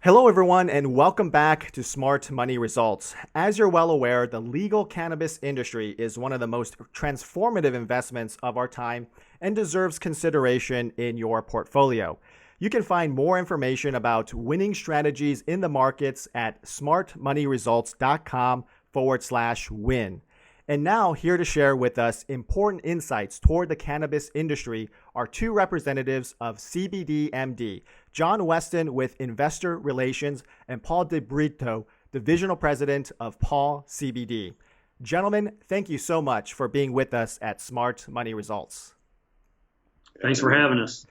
Hello, everyone, and welcome back to Smart Money Results. As you're well aware, the legal cannabis industry is one of the most transformative investments of our time and deserves consideration in your portfolio. You can find more information about winning strategies in the markets at smartmoneyresults.com/win. And now, here to share with us important insights toward the cannabis industry are two representatives of cbdMD, John Weston with Investor Relations and Paul DeBrito, Divisional President of Paul CBD. Gentlemen, thank you so much for being with us at Smart Money Results. Thanks for having us.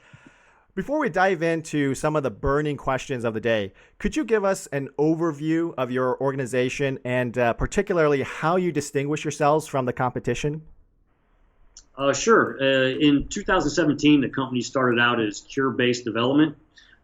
Before we dive into some of the burning questions of the day, could you give us an overview of your organization and particularly how you distinguish yourselves from the competition? Sure. In 2017, the company started out as cure-based development.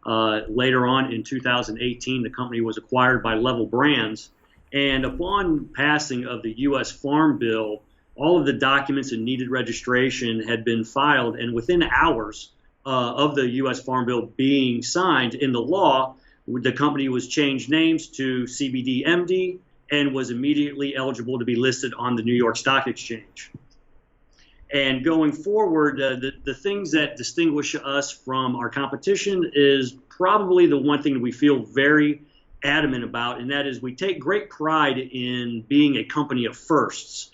Later on in 2018, the company was acquired by Level Brands. And upon passing of the U.S. Farm Bill, all of the documents and needed registration had been filed, and within hours of the U.S. Farm Bill being signed in the law, the company was changed names to cbdMD and was immediately eligible to be listed on the New York Stock Exchange. And going forward, the things that distinguish us from our competition is probably the one thing that we feel very adamant about, and that is we take great pride in being a company of firsts.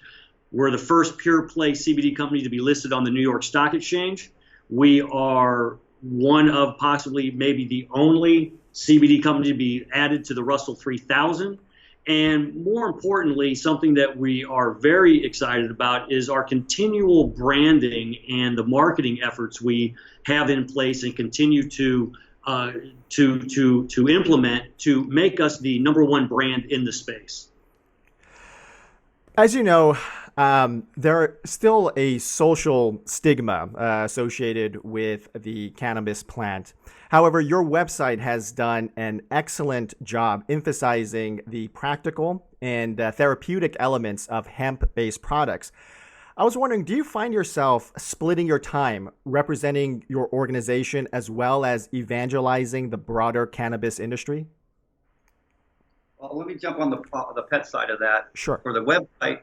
We're the first pure play CBD company to be listed on the New York Stock Exchange. We are one of possibly maybe the only CBD company to be added to the Russell 3000. And more importantly, something that we are very excited about is our continual branding and the marketing efforts we have in place and continue to implement to make us the number one brand in the space. As you know, there is still a social stigma associated with the cannabis plant. However, your website has done an excellent job emphasizing the practical and therapeutic elements of hemp-based products. I was wondering, do you find yourself splitting your time representing your organization as well as evangelizing the broader cannabis industry? Well, let me jump on the pet side of that. Sure. For the website,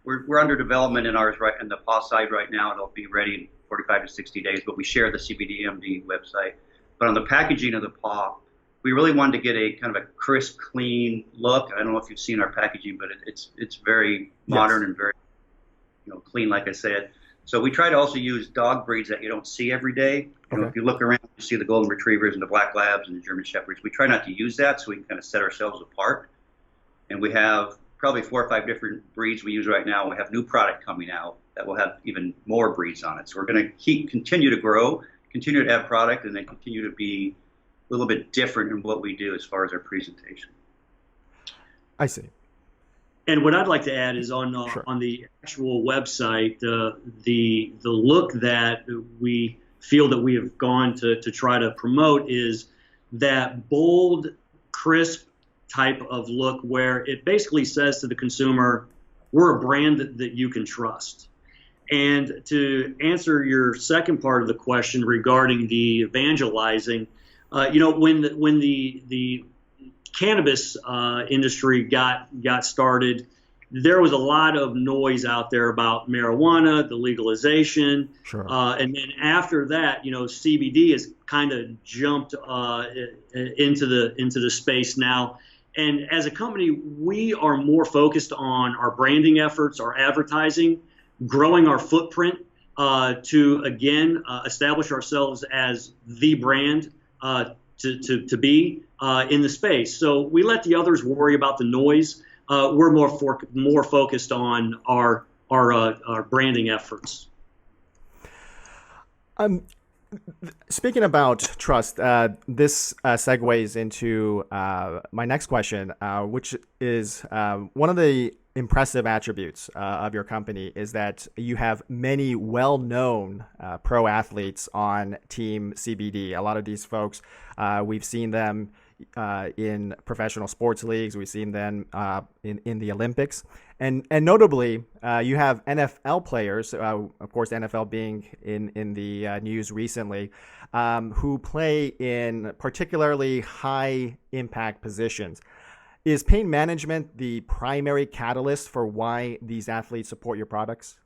we're under development in ours right in the PAW side right now. It'll be ready in 45 to 60 days, but we share the cbdMD website. But on the packaging of the PAW, we really wanted to get a kind of a crisp, clean look. I don't know if you've seen our packaging, but it's very modern and very clean, like I said. So we try to also use dog breeds that you don't see every day. If you look around, you see the golden retrievers and the black labs and the German shepherds. We try not to use that so we can kind of set ourselves apart. And we have probably 4 or 5 different breeds we use right now. We have new product coming out that will have even more breeds on it. So we're going to continue to grow, continue to add product, and then continue to be a little bit different in what we do as far as our presentation. I see. And what I'd like to add is on the actual website, the look that we feel that we have gone to try to promote is that bold, crisp type of look where it basically says to the consumer, we're a brand that you can trust. And to answer your second part of the question regarding the evangelizing, when the cannabis industry got started, there was a lot of noise out there about marijuana, the legalization. Sure. And then after that, CBD has kind of jumped into the space now. And as a company, we are more focused on our branding efforts, our advertising, growing our footprint to, again, establish ourselves as the brand to be in the space. So we let the others worry about the noise. We're more focused on our branding efforts. Speaking about trust, this segues into my next question, which is one of the impressive attributes of your company is that you have many well-known pro athletes on Team CBD. A lot of these folks, we've seen them in professional sports leagues. We've seen them in the Olympics, and notably, you have NFL players, of course, NFL being in the news recently, who play in particularly high impact positions. Is pain management the primary catalyst for why these athletes support your products?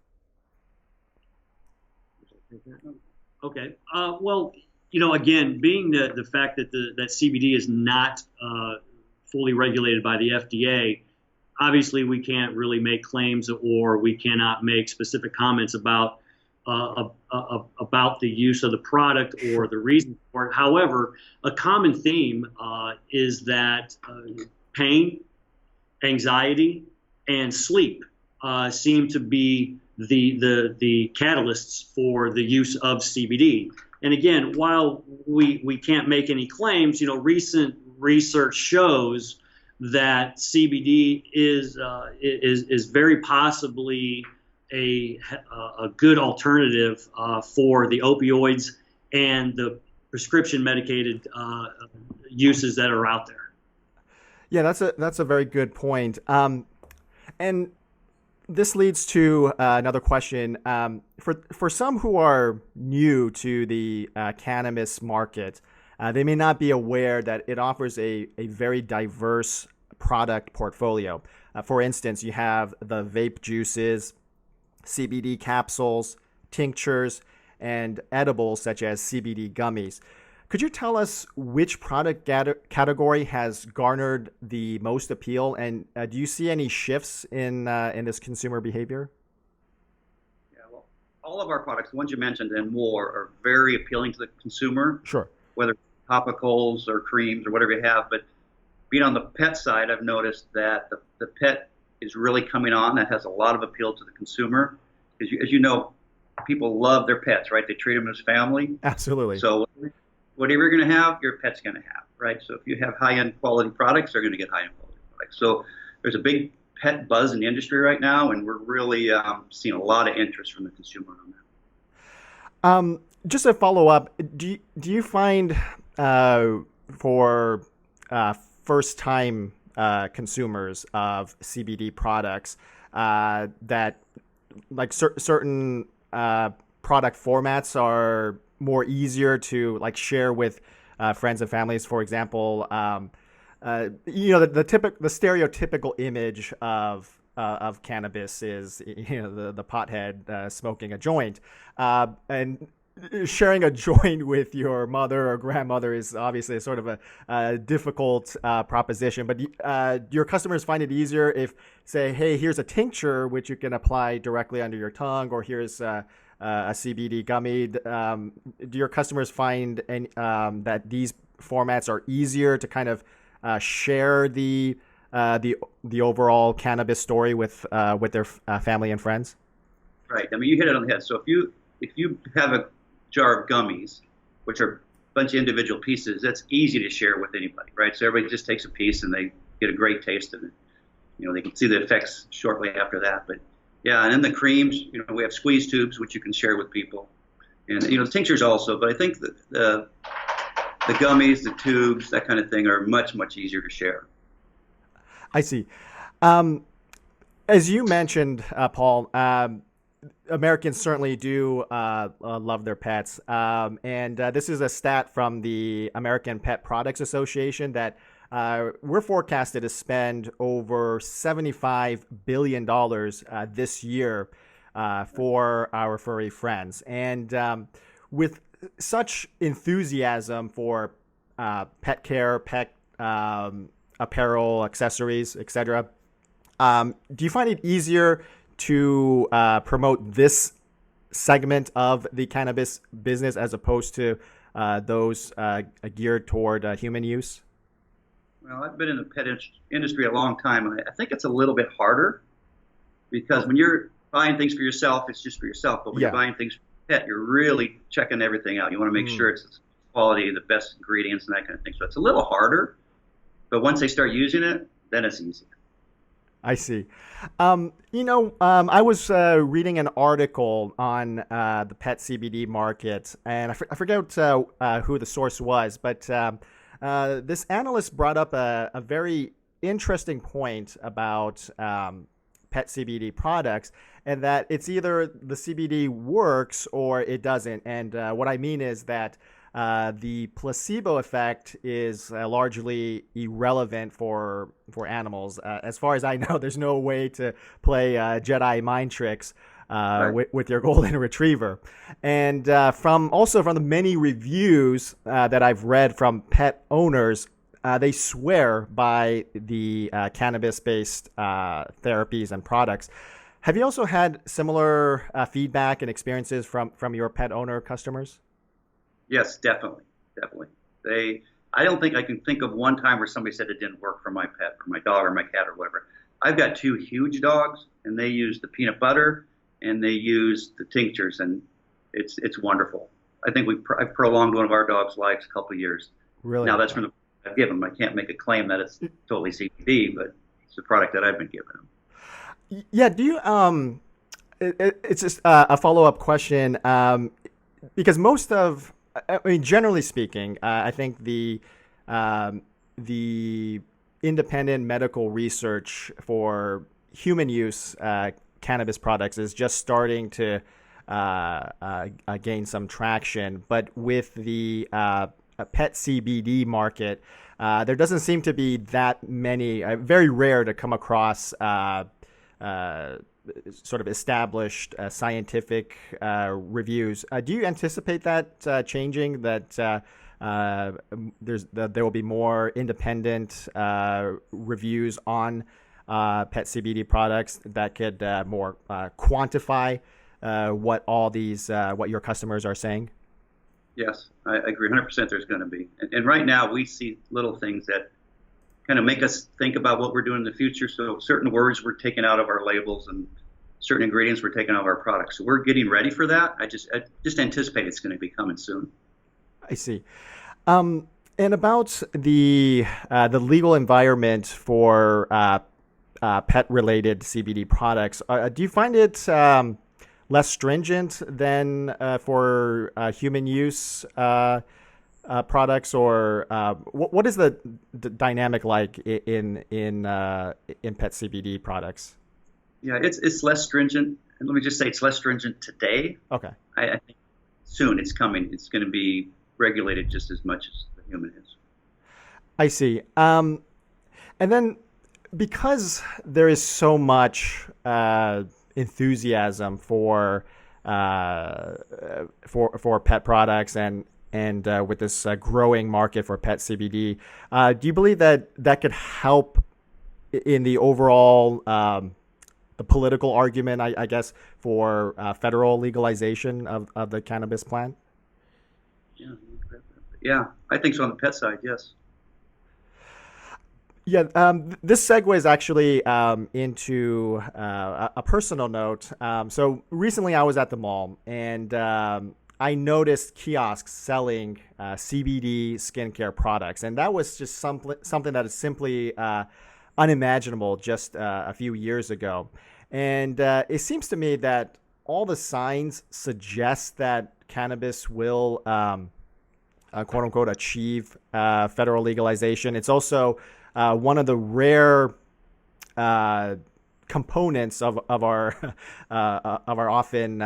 Okay. Well, again, being the fact that that CBD is not fully regulated by the FDA, obviously we can't really make claims, or we cannot make specific comments about the use of the product or the reason for it. However, a common theme is that pain, anxiety, and sleep seem to be the catalysts for the use of CBD. And again, while we can't make any claims, recent research shows that CBD is very possibly a good alternative for the opioids and the prescription medicated uses that are out there. Yeah, that's a very good point. And this leads to another question. For some who are new to the cannabis market, they may not be aware that it offers a very diverse product portfolio. For instance, you have the vape juices, CBD capsules, tinctures, and edibles such as CBD gummies. Could you tell us which product category has garnered the most appeal, and do you see any shifts in this consumer behavior? Yeah, well, all of our products, the ones you mentioned and more, are very appealing to the consumer. Sure. Whether topicals or creams or whatever you have. But being on the pet side, I've noticed that the pet is really coming on. That has a lot of appeal to the consumer. As you know, people love their pets, right? They treat them as family. Absolutely. So whatever you're going to have, your pet's going to have, right? So if you have high-end quality products, they're going to get high-end quality products. So there's a big pet buzz in the industry right now, and we're really seeing a lot of interest from the consumer on that. Just a follow-up, do you find for first-time consumers of CBD products that like certain product formats are more easier to like share with friends and families? For example, the stereotypical image of cannabis is the pothead smoking a joint, and sharing a joint with your mother or grandmother is obviously a sort of a difficult proposition. But your customers find it easier if, say, hey, here's a tincture which you can apply directly under your tongue, or here's a CBD gummy. Do your customers find that these formats are easier to kind of share the overall cannabis story with their family and friends? Right. I mean, you hit it on the head. So if you have a jar of gummies, which are a bunch of individual pieces, that's easy to share with anybody, right? So everybody just takes a piece and they get a great taste of it. They can see the effects shortly after that. But yeah, and then the creams, we have squeeze tubes, which you can share with people. And, the tinctures also, but I think that the gummies, the tubes, that kind of thing are much, much easier to share. I see. As you mentioned, Paul, Americans certainly do love their pets. And this is a stat from the American Pet Products Association that we're forecasted to spend over $75 billion this year for our furry friends. And with such enthusiasm for pet care, pet apparel, accessories, etc., do you find it easier to promote this segment of the cannabis business as opposed to those geared toward human use? Well, I've been in the pet industry a long time, and I think it's a little bit harder because when you're buying things for yourself, it's just for yourself. But when you're buying things for a pet, you're really checking everything out. You want to make sure it's quality, the best ingredients, and that kind of thing. So it's a little harder, but once they start using it, then it's easier. I see. I was reading an article on the pet CBD market, and I forget who the source was, but this analyst brought up a very interesting point about pet CBD products, and that it's either the CBD works or it doesn't. And what I mean is that the placebo effect is largely irrelevant for animals. As far as I know, there's no way to play Jedi mind tricks with your golden retriever. And from the many reviews that I've read from pet owners, they swear by the cannabis-based therapies and products. Have you also had similar feedback and experiences from your pet owner customers? Yes, definitely. I don't think I can think of one time where somebody said it didn't work for my pet, or my dog, or my cat, or whatever. I've got 2 huge dogs, and they use the peanut butter and they use the tinctures, and it's wonderful. I think I've prolonged one of our dogs' lives a couple of years. Really? Now that's from the I've given them. I can't make a claim that it's totally CBD, but it's the product that I've been giving them. Yeah. Do you? It's just a follow-up question, because generally speaking, I think the independent medical research for human use cannabis products is just starting to gain some traction, but with the pet CBD market, there doesn't seem to be that many. Very rare to come across sort of established scientific reviews. Do you anticipate that changing? That there will be more independent reviews on pet CBD products that could more quantify what your customers are saying? Yes, I agree 100% there's going to be. And right now we see little things that kind of make us think about what we're doing in the future. So certain words were taken out of our labels and certain ingredients were taken out of our products. So we're getting ready for that. I just anticipate it's going to be coming soon. I see. And about the legal environment for pet-related CBD products, do you find it less stringent than for human use products, or what is the dynamic like in pet CBD products? Yeah, it's less stringent. And let me just say it's less stringent today. Okay. I think soon it's coming. It's going to be regulated just as much as the human is. I see. And then because there is so much enthusiasm for pet products and with this growing market for pet CBD, do you believe that could help in the overall the political argument, I guess, for federal legalization of the cannabis plant? Yeah, I think so on the pet side, yes. Yeah, this segues actually into a personal note. So recently I was at the mall, and I noticed kiosks selling CBD skincare products, and that was just something that is simply unimaginable just a few years ago. And it seems to me that all the signs suggest that cannabis will, quote unquote, achieve federal legalization. It's also one of the rare components of our often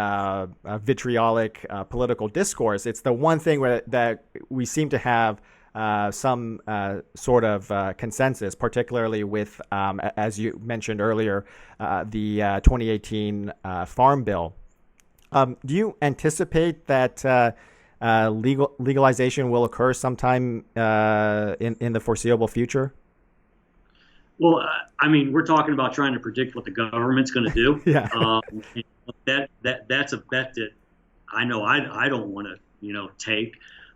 vitriolic political discourse. It's the one thing that we seem to have some sort of consensus, particularly with, as you mentioned earlier, the 2018 Farm Bill. Do you anticipate that legalization will occur sometime in the foreseeable future? Well, I mean, we're talking about trying to predict what the government's going to do. Yeah. That's a bet that I know I don't want to take.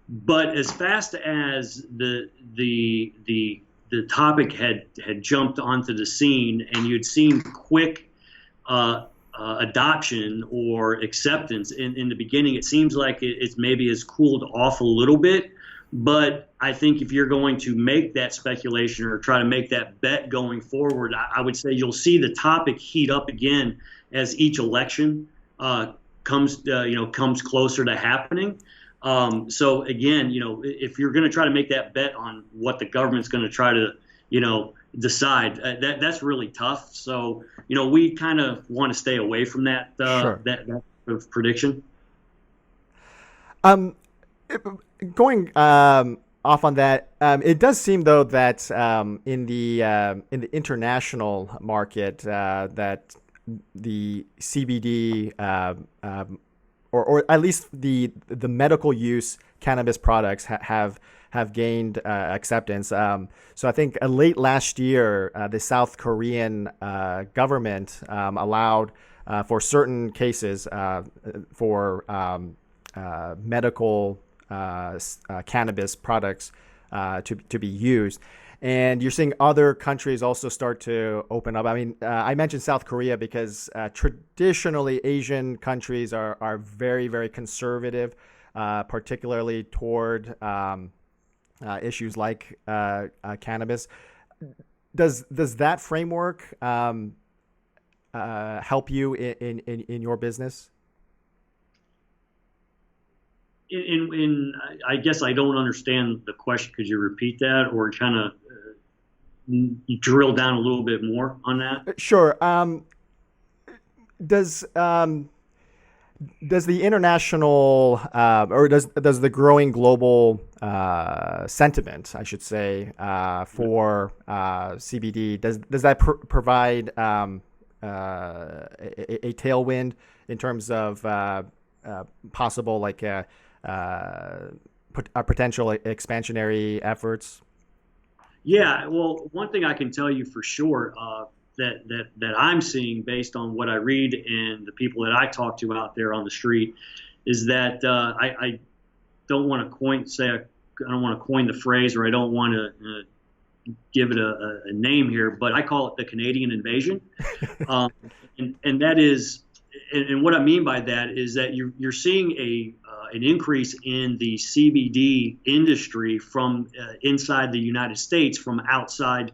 But as fast as the topic had jumped onto the scene, and you'd seen quick adoption or acceptance in the beginning, it seems like it's maybe has cooled off a little bit. But I think if you're going to make that speculation or try to make that bet going forward, I would say you'll see the topic heat up again as each election comes closer to happening. So again, if you're going to try to make that bet on what the government's going to try to, decide, that's really tough. So, we kind of want to stay away from that, Sure. that sort of prediction. Um, Going off on that, it does seem though that in the international market that the CBD or at least the medical use cannabis products have gained acceptance. So I think late last year, the South Korean government allowed for certain cases for medical cannabis products to be used. And you're seeing other countries also start to open up. I mean, I mentioned South Korea because traditionally Asian countries are very, very conservative, particularly toward issues like cannabis. Does that framework help you in your business? I guess I don't understand the question. Could you repeat that, or kind of drill down a little bit more on that? Sure. Does the international or does the growing global sentiment, I should say, for CBD, does that provide a tailwind in terms of possible potential expansionary efforts? Yeah, well, one thing I can tell you for sure that I'm seeing based on what I read and the people that I talk to out there on the street is that I don't want to coin the phrase, or I don't want to give it a name here, but I call it the Canadian invasion, and that is. And what I mean by that is that you're seeing an increase in the CBD industry from inside the United States, from outside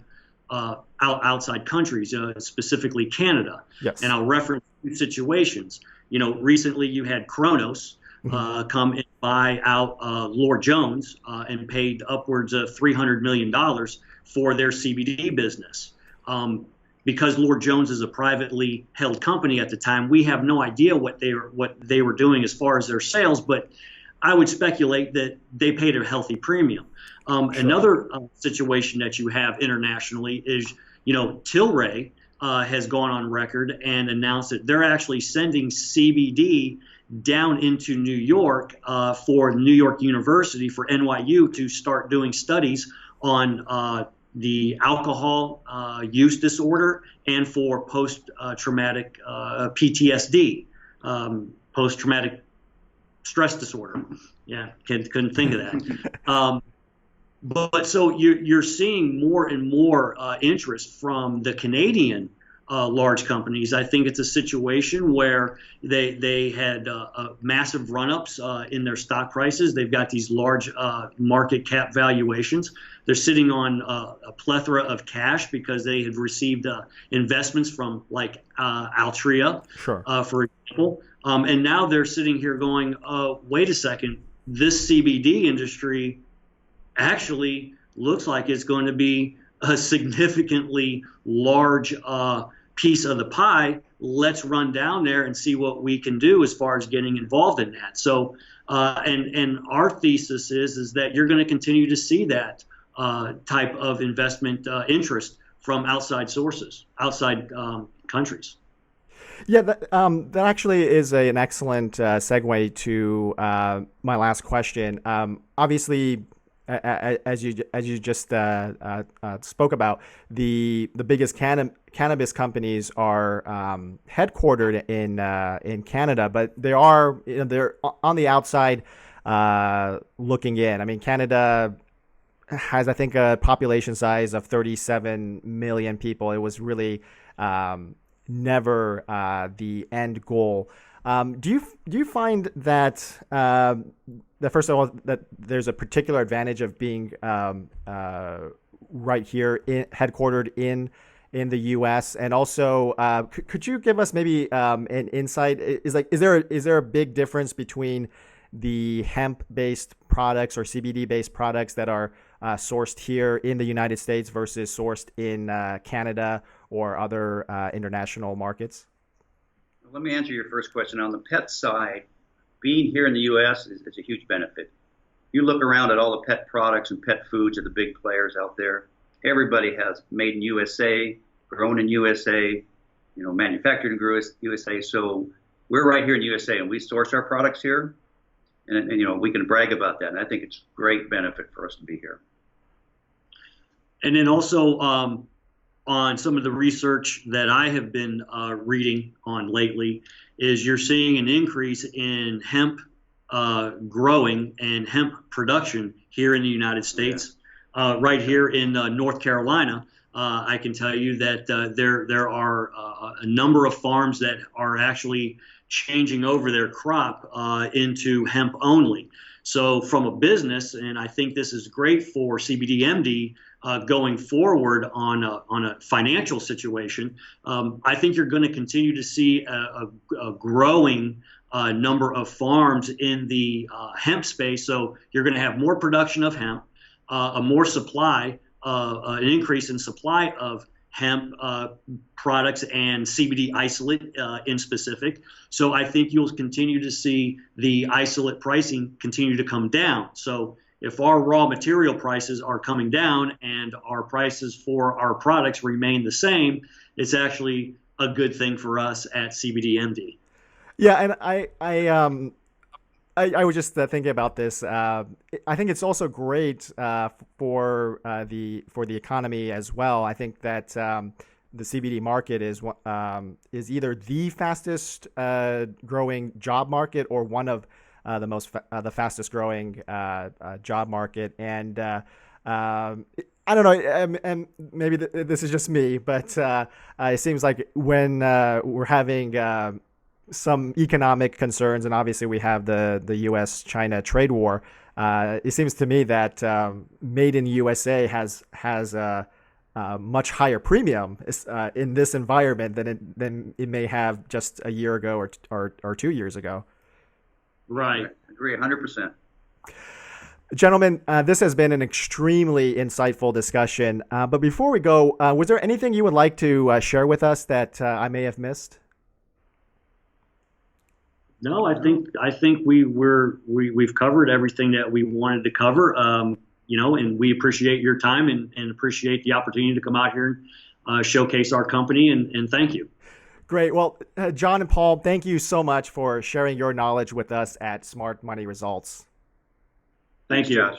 countries, specifically Canada. Yes. And I'll reference two situations. Recently you had Kronos come and buy out Lord Jones and paid upwards of $300 million for their CBD business. Because Lord Jones is a privately held company at the time, we have no idea what they were doing as far as their sales, but I would speculate that they paid a healthy premium. Sure. Another situation that you have internationally is, Tilray has gone on record and announced that they're actually sending CBD down into New York for New York University, for NYU, to start doing studies on the alcohol use disorder and for post-traumatic PTSD, post-traumatic stress disorder. Yeah, couldn't think of that. But so you're seeing more and more interest from the Canadian large companies. I think it's a situation where they had massive run-ups in their stock prices. They've got these large market cap valuations. They're sitting on a plethora of cash because they have received investments from like Altria, Sure. For example. And now they're sitting here going, wait a second, this CBD industry actually looks like it's going to be a significantly large piece of the pie. Let's run down there and see what we can do as far as getting involved in that. So, and our thesis is that you're going to continue to see that type of investment interest from outside sources, outside countries. Yeah, that actually is an excellent segue to my last question. Obviously, as you just spoke about, the biggest cannabis companies are headquartered in Canada, but they're on the outside looking in. I mean, Canada has, I think, a population size of 37 million people. It was really never the end goal. Do you find that first of all that there's a particular advantage of being right here headquartered in the U.S. and also could you give us maybe an insight? Is there a big difference between the hemp-based products or CBD-based products that are sourced here in the United States versus sourced in Canada or other international markets? Let me answer your first question. On the pet side, being here in the U.S. is a huge benefit. You look around at all the pet products and pet foods of the big players out there. Everybody has made in USA, grown in USA, manufactured in USA. So we're right here in USA, and we source our products here, and we can brag about that. And I think it's great benefit for us to be here. And then also on some of the research that I have been reading on lately, is you're seeing an increase in hemp growing and hemp production here in the United States. Right here in North Carolina, I can tell you that there are a number of farms that are actually changing over their crop into hemp only. So from a business, and I think this is great for cbdMD going forward on a financial situation, I think you're going to continue to see a growing number of farms in the hemp space. So you're going to have more production of hemp, a more supply, an increase in supply of hemp products and CBD isolate in specific. So I think you'll continue to see the isolate pricing continue to come down. So if our raw material prices are coming down and our prices for our products remain the same, it's actually a good thing for us at cbdMD. Yeah, and I was just thinking about this. I think it's also great for the economy as well. I think that the CBD market is either the fastest growing job market or one of the fastest growing job market. And I don't know, and maybe this is just me, but it seems like when we're having some economic concerns, and obviously we have the U.S.-China trade war, it seems to me that made in USA has a much higher premium in this environment than it may have just a year ago or 2 years ago. Right. I agree 100%. Gentlemen, this has been an extremely insightful discussion. But before we go, was there anything you would like to share with us that I may have missed? No, I think we've covered everything that we wanted to cover. And we appreciate your time and appreciate the opportunity to come out here and showcase our company, and thank you. Great. Well, John and Paul, thank you so much for sharing your knowledge with us at Smart Money Results. Thank you, Josh.